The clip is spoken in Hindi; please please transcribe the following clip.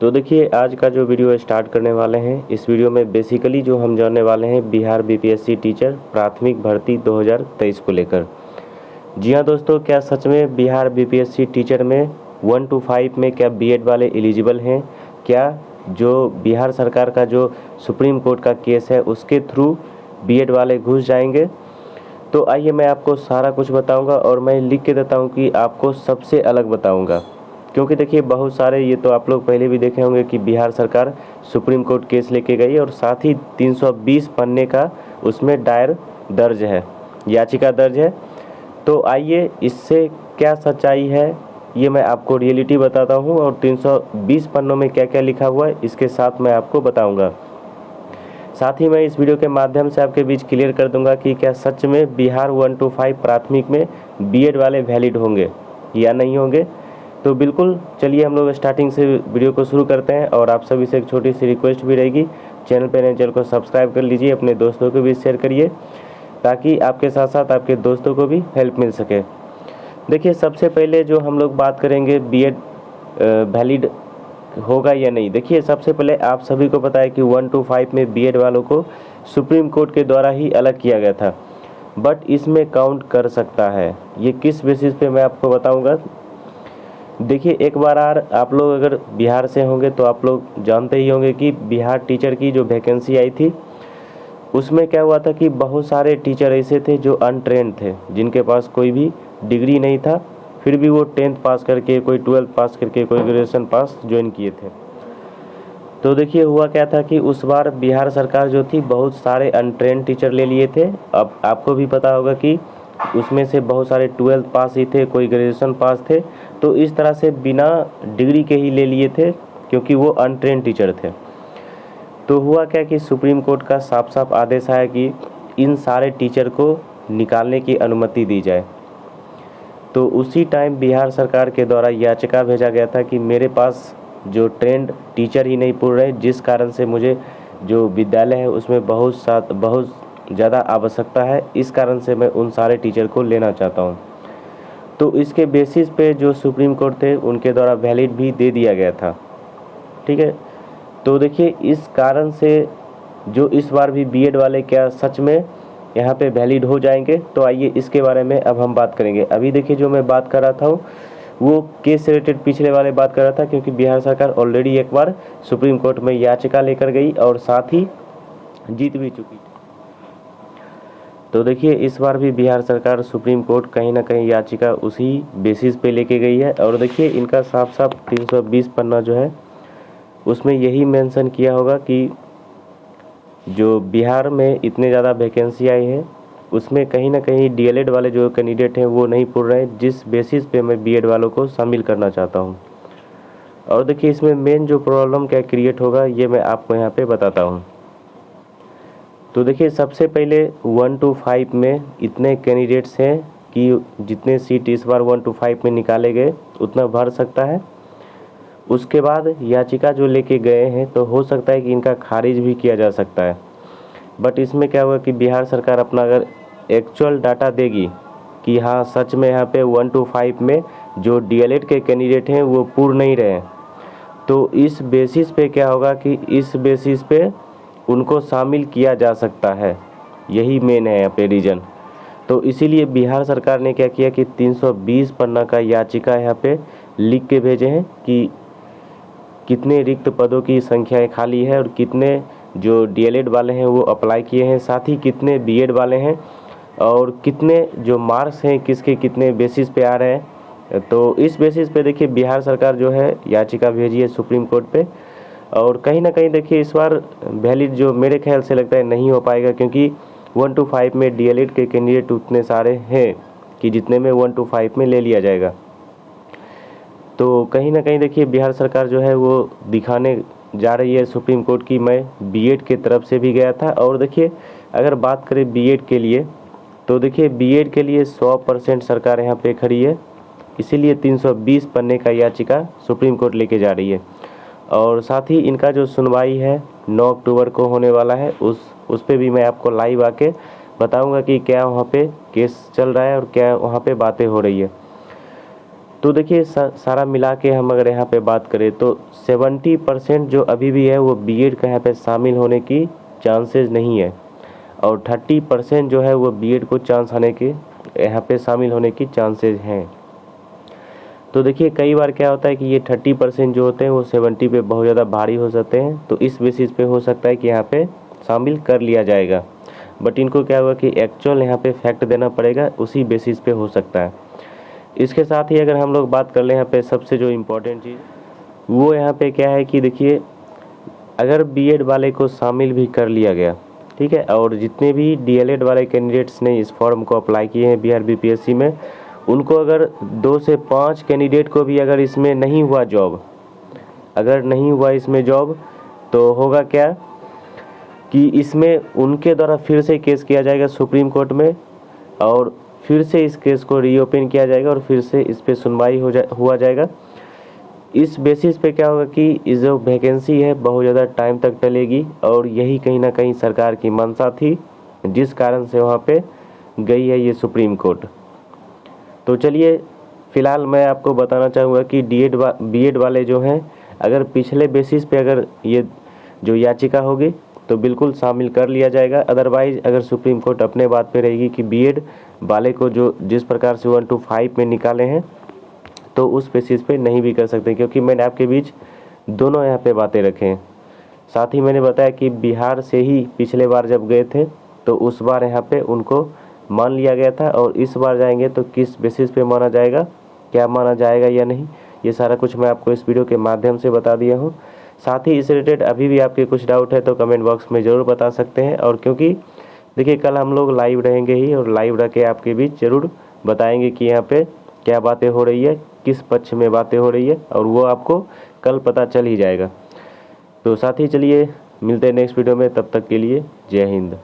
तो देखिए आज का जो वीडियो स्टार्ट करने वाले हैं, इस वीडियो में बेसिकली जो हम जानने वाले हैं बिहार बीपीएससी टीचर प्राथमिक भर्ती 2023 को लेकर। जी हाँ दोस्तों, क्या सच में बिहार बीपीएससी टीचर में 1 to 5 में क्या बीएड वाले एलिजिबल हैं? क्या जो बिहार सरकार का जो सुप्रीम कोर्ट का केस है उसके थ्रू बीएड वाले घुस जाएंगे? तो आइए मैं आपको सारा कुछ बताऊंगा और मैं लिख के देता हूं कि आपको सबसे अलग बताऊंगा, क्योंकि देखिए बहुत सारे, ये तो आप लोग पहले भी देखे होंगे कि बिहार सरकार सुप्रीम कोर्ट केस लेके गई और साथ ही 320 पन्ने का उसमें दर्ज है, याचिका दर्ज है। तो आइए इससे क्या सच्चाई है ये मैं आपको रियलिटी बताता हूँ और 320 पन्नों में क्या क्या लिखा हुआ है इसके साथ मैं आपको बताऊँगा। साथ ही मैं इस वीडियो के माध्यम से आपके बीच क्लियर कर दूंगा कि क्या सच में बिहार 1 to 5 प्राथमिक में बीएड वाले वैलिड होंगे या नहीं होंगे। तो बिल्कुल चलिए हम लोग स्टार्टिंग से वीडियो को शुरू करते हैं और आप सभी से एक छोटी सी रिक्वेस्ट भी रहेगी, चैनल पर नए चैनल को सब्सक्राइब कर लीजिए, अपने दोस्तों को भी शेयर करिए ताकि आपके साथ साथ आपके दोस्तों को भी हेल्प मिल सके। देखिए सबसे पहले जो हम लोग बात करेंगे बीएड वैलिड होगा या नहीं। देखिए सबसे पहले आप सभी को पता है कि 1 to 5 में बीएड वालों को सुप्रीम कोर्ट के द्वारा ही अलग किया गया था, बट इसमें काउंट कर सकता है। ये किस बेसिस पे मैं आपको बताऊंगा। देखिए एक बार आप लोग अगर बिहार से होंगे तो आप लोग जानते ही होंगे कि बिहार टीचर की जो वैकेंसी आई थी उसमें क्या हुआ था कि बहुत सारे टीचर ऐसे थे जो अनट्रेंड थे, जिनके पास कोई भी डिग्री नहीं था, फिर भी वो 10th पास करके, कोई 12th पास करके, कोई ग्रेजुएशन पास ज्वाइन किए थे। तो देखिए हुआ क्या था कि उस बार बिहार सरकार जो थी बहुत सारे अनट्रेंड टीचर ले लिए थे। अब आपको भी पता होगा कि उसमें से बहुत सारे 12th पास ही थे, कोई ग्रेजुएशन पास थे, तो इस तरह से बिना डिग्री के ही ले लिए थे क्योंकि वो अनट्रेंड टीचर थे। तो हुआ क्या कि सुप्रीम कोर्ट का साफ साफ आदेश आया कि इन सारे टीचर को निकालने की अनुमति दी जाए। तो उसी टाइम बिहार सरकार के द्वारा याचिका भेजा गया था कि मेरे पास जो ट्रेंड टीचर ही नहीं पूर रहे, जिस कारण से मुझे जो विद्यालय है उसमें बहुत ज़्यादा आवश्यकता है, इस कारण से मैं उन सारे टीचर को लेना चाहता हूं। तो इसके बेसिस पे जो सुप्रीम कोर्ट थे उनके द्वारा वैलिड भी दे दिया गया था। ठीक है, तो देखिए इस कारण से जो इस बार भी बीएड वाले क्या सच में यहाँ पे वैलिड हो जाएंगे, तो आइए इसके बारे में अब हम बात करेंगे। अभी देखिए जो मैं बात कर रहा था वो केस से रिलेटेड पिछले वाले बात कर रहा था, क्योंकि बिहार सरकार ऑलरेडी एक बार सुप्रीम कोर्ट में याचिका लेकर गई और साथ ही जीत भी चुकी। तो देखिए इस बार भी बिहार सरकार सुप्रीम कोर्ट कहीं ना कहीं याचिका उसी बेसिस पे लेके गई है। और देखिए इनका साफ साफ 320 पन्ना जो है उसमें यही मेंशन किया होगा कि जो बिहार में इतने ज़्यादा वैकेंसी आई है उसमें कहीं ना कहीं डीएलएड वाले जो कैंडिडेट हैं वो नहीं पूर रहे, जिस बेसिस पे मैं बीएड वालों को शामिल करना चाहता हूं। और देखिए इसमें मेन जो प्रॉब्लम क्या क्रिएट होगा ये मैं आपको यहाँ पे बताता हूं। तो देखिए सबसे पहले 1 to 5 में इतने कैंडिडेट्स हैं कि जितने सीट इस बार 1 to 5 में निकाले गए उतना भर सकता है। उसके बाद याचिका जो लेके गए हैं तो हो सकता है कि इनका खारिज भी किया जा सकता है। बट इसमें क्या होगा कि बिहार सरकार अपना अगर एक्चुअल डाटा देगी कि हाँ सच में यहाँ पे 1 to 5 में जो डीएलएड के कैंडिडेट हैं वो पूर्ण नहीं रहे, तो इस बेसिस पे क्या होगा कि इस बेसिस पे उनको शामिल किया जा सकता है। यही मेन है यहाँ पे रीज़न। तो इसीलिए बिहार सरकार ने क्या किया कि 320 पन्ना का याचिका यहाँ पे लिख के भेजे हैं कि कितने रिक्त पदों की संख्याएं खाली है और कितने जो डीएलएड वाले हैं वो अप्लाई किए हैं, साथ ही कितने बीएड वाले हैं और कितने जो मार्क्स हैं किसके कितने बेसिस पे आ रहे हैं। तो इस बेसिस पे देखिए बिहार सरकार जो है याचिका भेजी है सुप्रीम कोर्ट पे। और कहीं ना कहीं देखिए इस बार वैलिड जो मेरे ख्याल से लगता है नहीं हो पाएगा, क्योंकि 1 to 5 में डीएलएड के कैंडिडेट उतने सारे हैं कि जितने में 1 to 5 में ले लिया जाएगा। तो कहीं ना कहीं देखिए बिहार सरकार जो है वो दिखाने जा रही है सुप्रीम कोर्ट की मैं बीएड के तरफ से भी गया था। और देखिए अगर बात करें बीएड के लिए तो देखिए बीएड के लिए 100% सरकार यहाँ पे खड़ी है, इसीलिए 320 पन्ने का याचिका सुप्रीम कोर्ट लेके जा रही है। और साथ ही इनका जो सुनवाई है 9 अक्टूबर को होने वाला है, उस पे भी मैं आपको लाइव आके बताऊंगा कि क्या वहाँ पे केस चल रहा है और क्या वहाँ पे बातें हो रही है। तो देखिए सारा मिला के हम अगर यहाँ पे बात करें तो 70% जो अभी भी है वो बीएड का यहाँ पे शामिल होने की चांसेस नहीं है, और 30% जो है वो बीएड को चांस आने के यहाँ पे शामिल होने की चांसेस हैं। तो देखिए कई बार क्या होता है कि ये 30% जो होते हैं वो 70 पे बहुत ज़्यादा भारी हो जाते हैं, तो इस बेसिस पे हो सकता है कि यहाँ पे शामिल कर लिया जाएगा, बट इनको क्या होगा कि एक्चुअल यहाँ पे फैक्ट देना पड़ेगा, उसी बेसिस पे हो सकता है। इसके साथ ही अगर हम लोग बात कर लें यहाँ पे सबसे जो इम्पोर्टेंट चीज़ वो यहाँ पे क्या है कि देखिए अगर बीएड वाले को शामिल भी कर लिया गया, ठीक है, और जितने भी डीएलएड वाले कैंडिडेट्स ने इस फॉर्म को अप्लाई किए हैं बिहार बीपीएससी में, उनको अगर 2 से 5 कैंडिडेट को भी अगर इसमें नहीं हुआ जॉब, अगर नहीं हुआ इसमें जॉब, तो होगा क्या कि इसमें उनके द्वारा फिर से केस किया जाएगा सुप्रीम कोर्ट में, और फिर से इस केस को रीओपन किया जाएगा और फिर से इस पे सुनवाई हुआ जाएगा। इस बेसिस पे क्या होगा कि इस जो वैकेंसी है बहुत ज़्यादा टाइम तक टलेगी, और यही कहीं ना कहीं सरकार की मंशा थी, जिस कारण से वहाँ पे गई है ये सुप्रीम कोर्ट। तो चलिए फ़िलहाल मैं आपको बताना चाहूँगा कि बीएड वाले जो हैं, अगर पिछले बेसिस पे अगर ये जो याचिका होगी तो बिल्कुल शामिल कर लिया जाएगा। अदरवाइज़ अगर सुप्रीम कोर्ट अपने बात पे रहेगी कि बीएड वाले को जो जिस प्रकार से 1 to 5 में निकाले हैं, तो उस बेसिस पे नहीं भी कर सकते, क्योंकि मैंने आपके बीच दोनों यहाँ पे बातें रखे हैं। साथ ही मैंने बताया कि बिहार से ही पिछले बार जब गए थे तो उस बार यहाँ पे उनको मान लिया गया था, और इस बार जाएंगे तो किस बेसिस पे माना जाएगा, क्या माना जाएगा या नहीं, ये सारा कुछ मैं आपको इस वीडियो के माध्यम से बता दिया हूँ। साथ ही इस रिलेटेड अभी भी आपके कुछ डाउट है तो कमेंट बॉक्स में ज़रूर बता सकते हैं, और क्योंकि देखिए कल हम लोग लाइव रहेंगे ही, और लाइव रह के आपके बीच ज़रूर बताएंगे कि यहाँ पे क्या बातें हो रही है, किस पक्ष में बातें हो रही है, और वो आपको कल पता चल ही जाएगा। तो साथ ही चलिए मिलते हैं नेक्स्ट वीडियो में, तब तक के लिए जय हिंद।